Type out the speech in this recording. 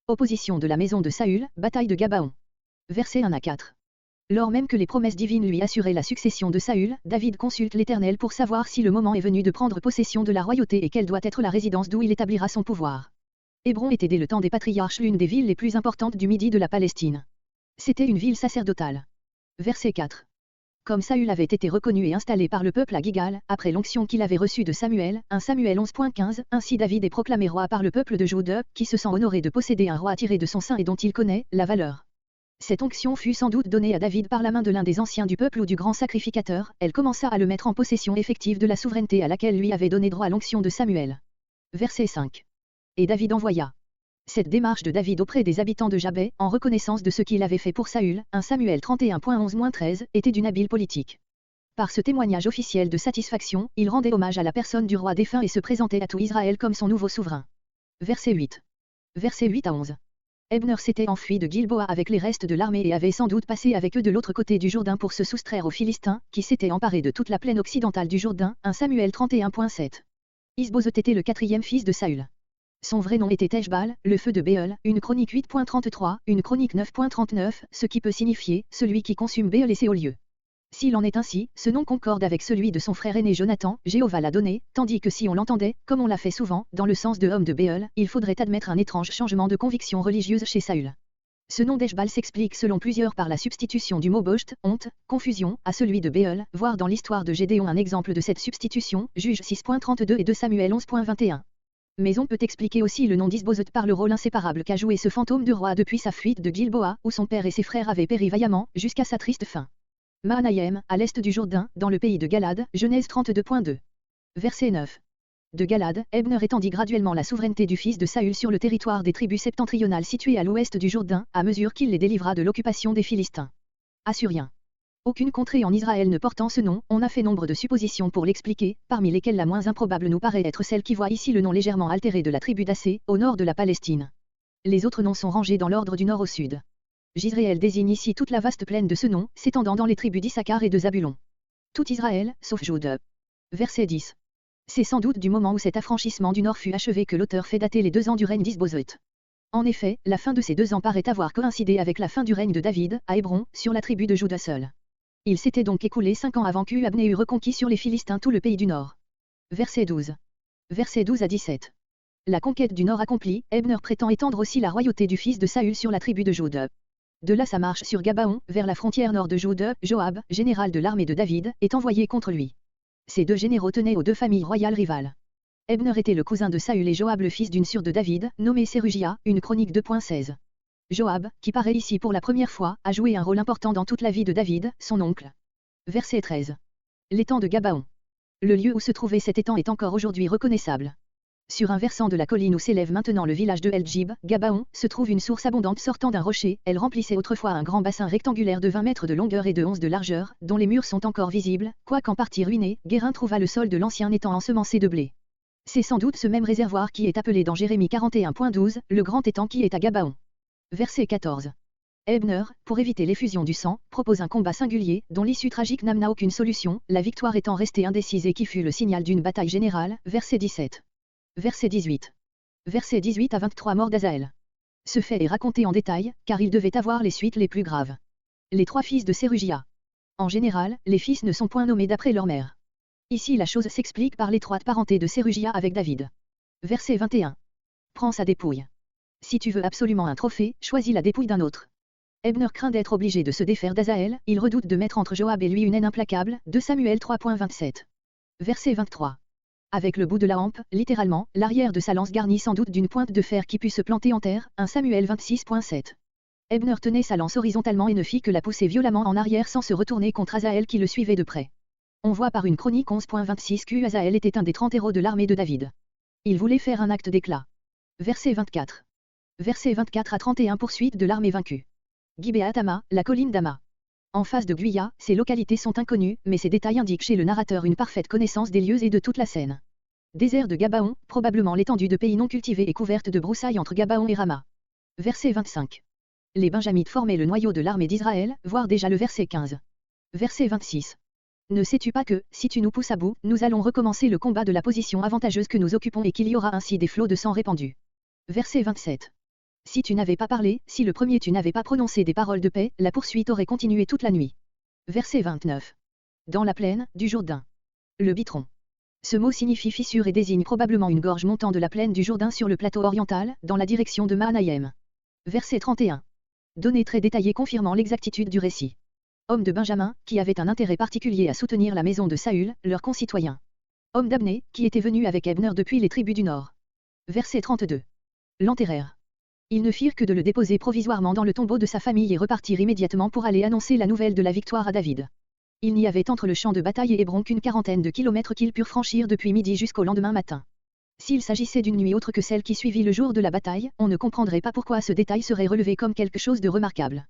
Opposition de la maison de Saül, bataille de Gabaon. Versets 1 à 4. Lors même que les promesses divines lui assuraient la succession de Saül, David consulte l'Éternel pour savoir si le moment est venu de prendre possession de la royauté et quelle doit être la résidence d'où il établira son pouvoir. Hébron était dès le temps des patriarches l'une des villes les plus importantes du midi de la Palestine. C'était une ville sacerdotale. Verset 4. Comme Saül avait été reconnu et installé par le peuple à Gilgal, après l'onction qu'il avait reçue de Samuel, 1 Samuel 11.15, ainsi David est proclamé roi par le peuple de Juda, qui se sent honoré de posséder un roi tiré de son sein et dont il connaît la valeur. Cette onction fut sans doute donnée à David par la main de l'un des anciens du peuple ou du grand sacrificateur, elle commença à le mettre en possession effective de la souveraineté à laquelle lui avait donné droit l'onction de Samuel. Verset 5. Et David envoya. Cette démarche de David auprès des habitants de Jabé, en reconnaissance de ce qu'il avait fait pour Saül, 1 Samuel 31.11-13, était d'une habile politique. Par ce témoignage officiel de satisfaction, il rendait hommage à la personne du roi défunt et se présentait à tout Israël comme son nouveau souverain. Verset 8. Versets 8 à 11. Ebner s'était enfui de Gilboa avec les restes de l'armée et avait sans doute passé avec eux de l'autre côté du Jourdain pour se soustraire aux Philistins, qui s'étaient emparés de toute la plaine occidentale du Jourdain, 1 Samuel 31.7. Isbozoth était le quatrième fils de Saül. Son vrai nom était Eshbal, le feu de Béol, une chronique 8.33, une chronique 9.39, ce qui peut signifier « celui qui consume Béol et ses hauts lieux ». S'il en est ainsi, ce nom concorde avec celui de son frère aîné Jonathan, Jéhovah l'a donné, tandis que si on l'entendait, comme on l'a fait souvent, dans le sens de homme de Béol, il faudrait admettre un étrange changement de conviction religieuse chez Saül. Ce nom d'Eshbal s'explique selon plusieurs par la substitution du mot bocht, honte, confusion, à celui de Béol, voire dans l'histoire de Gédéon un exemple de cette substitution, Juge 6.32 et 2 Samuel 11.21. Mais on peut expliquer aussi le nom d'Isbozoth par le rôle inséparable qu'a joué ce fantôme du roi depuis sa fuite de Gilboa, où son père et ses frères avaient péri vaillamment, jusqu'à sa triste fin. Mahanaïm, à l'est du Jourdain, dans le pays de Galad, Genèse 32.2. Verset 9. De Galad, Ebner étendit graduellement la souveraineté du fils de Saül sur le territoire des tribus septentrionales situées à l'ouest du Jourdain, à mesure qu'il les délivra de l'occupation des Philistins. Assyriens. Aucune contrée en Israël ne portant ce nom, on a fait nombre de suppositions pour l'expliquer, parmi lesquelles la moins improbable nous paraît être celle qui voit ici le nom légèrement altéré de la tribu d'Assé, au nord de la Palestine. Les autres noms sont rangés dans l'ordre du nord au sud. Jisraël désigne ici toute la vaste plaine de ce nom, s'étendant dans les tribus d'Issachar et de Zabulon. Tout Israël, sauf Juda. Verset 10. C'est sans doute du moment où cet affranchissement du nord fut achevé que l'auteur fait dater les 2 ans du règne d'Isbozoth. En effet, la fin de ces 2 ans paraît avoir coïncidé avec la fin du règne de David, à Hébron, sur la tribu de Juda seule. Il s'était donc écoulé 5 ans avant qu'Abné eût reconquis sur les Philistins tout le pays du Nord. Verset 12. Versets 12 à 17. La conquête du Nord accomplie, Ebner prétend étendre aussi la royauté du fils de Saül sur la tribu de Juda. De là sa marche sur Gabaon, vers la frontière nord de Juda, Joab, général de l'armée de David, est envoyé contre lui. Ces 2 généraux tenaient aux 2 familles royales rivales. Ebner était le cousin de Saül et Joab le fils d'une sœur de David, nommée Sérugia, une chronique 2.16. Joab, qui paraît ici pour la première fois, a joué un rôle important dans toute la vie de David, son oncle. Verset 13. L'étang de Gabaon. Le lieu où se trouvait cet étang est encore aujourd'hui reconnaissable. Sur un versant de la colline où s'élève maintenant le village de El-Djib, Gabaon, se trouve une source abondante sortant d'un rocher, elle remplissait autrefois un grand bassin rectangulaire de 20 mètres de longueur et de 11 de largeur, dont les murs sont encore visibles, quoiqu'en partie ruinés, Guérin trouva le sol de l'ancien étang ensemencé de blé. C'est sans doute ce même réservoir qui est appelé dans Jérémie 41.12, le grand étang qui est à Gabaon. Verset 14. Ebner, pour éviter l'effusion du sang, propose un combat singulier, dont l'issue tragique n'amena aucune solution, la victoire étant restée indécise et qui fut le signal d'une bataille générale, verset 17. Verset 18. Verset 18 à 23 mort d'Azaël. Ce fait est raconté en détail, car il devait avoir les suites les plus graves. Les 3 fils de Sérugia. En général, les fils ne sont point nommés d'après leur mère. Ici la chose s'explique par l'étroite parenté de Sérugia avec David. Verset 21. Prends sa dépouille. Si tu veux absolument un trophée, choisis la dépouille d'un autre. Ebner craint d'être obligé de se défaire d'Azaël, il redoute de mettre entre Joab et lui une haine implacable, 2 Samuel 3.27. Verset 23. Avec le bout de la hampe, littéralement, l'arrière de sa lance garnie sans doute d'une pointe de fer qui put se planter en terre, 1 Samuel 26.7. Ebner tenait sa lance horizontalement et ne fit que la pousser violemment en arrière sans se retourner contre Azaël qui le suivait de près. On voit par une chronique 11.26 que Azaël était un des 30 héros de l'armée de David. Il voulait faire un acte d'éclat. Verset 24. Verset 24 à 31 poursuite de l'armée vaincue. Gibéa Tama, la colline d'Ama. En face de Guya, ces localités sont inconnues, mais ces détails indiquent chez le narrateur une parfaite connaissance des lieux et de toute la scène. Désert de Gabaon, probablement l'étendue de pays non cultivés et couverte de broussailles entre Gabaon et Rama. Verset 25. Les Benjamites formaient le noyau de l'armée d'Israël, voire déjà le verset 15. Verset 26. Ne sais-tu pas que, si tu nous pousses à bout, nous allons recommencer le combat de la position avantageuse que nous occupons et qu'il y aura ainsi des flots de sang répandus. Verset 27. Si tu n'avais pas parlé, si le premier tu n'avais pas prononcé des paroles de paix, la poursuite aurait continué toute la nuit. Verset 29. Dans la plaine, du Jourdain. Le Bitron. Ce mot signifie fissure et désigne probablement une gorge montant de la plaine du Jourdain sur le plateau oriental, dans la direction de Mahanaïm. Verset 31. Données très détaillées confirmant l'exactitude du récit. Homme de Benjamin, qui avait un intérêt particulier à soutenir la maison de Saül, leur concitoyen. Homme d'Abné, qui était venu avec Ebner depuis les tribus du nord. Verset 32. L'enterrèrent. Ils ne firent que de le déposer provisoirement dans le tombeau de sa famille et repartirent immédiatement pour aller annoncer la nouvelle de la victoire à David. Il n'y avait entre le champ de bataille et Hébron qu'une quarantaine de kilomètres qu'ils purent franchir depuis midi jusqu'au lendemain matin. S'il s'agissait d'une nuit autre que celle qui suivit le jour de la bataille, on ne comprendrait pas pourquoi ce détail serait relevé comme quelque chose de remarquable.